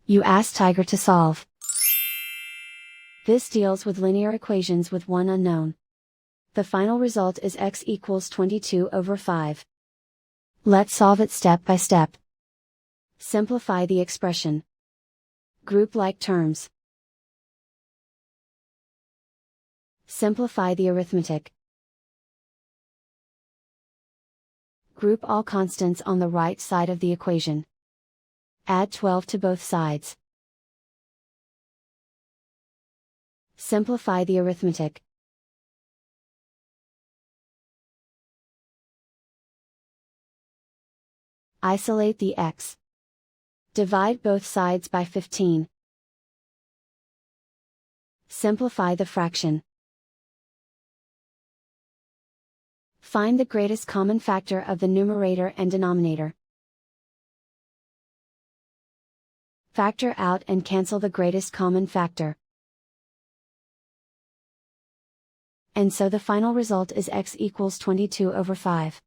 You ask Tiger to solve. This deals with linear equations with one unknown. The final result is x equals 22/5. Let's solve it step by step. Simplify the expression. Group like terms. Simplify the arithmetic. Group all constants on the right side of the equation. Add 12 to both sides. Simplify the arithmetic. Isolate the x. Divide both sides by 15. Simplify the fraction. Find the greatest common factor of the numerator and denominator. Factor out and cancel the greatest common factor. And so the final result is x equals 22/5.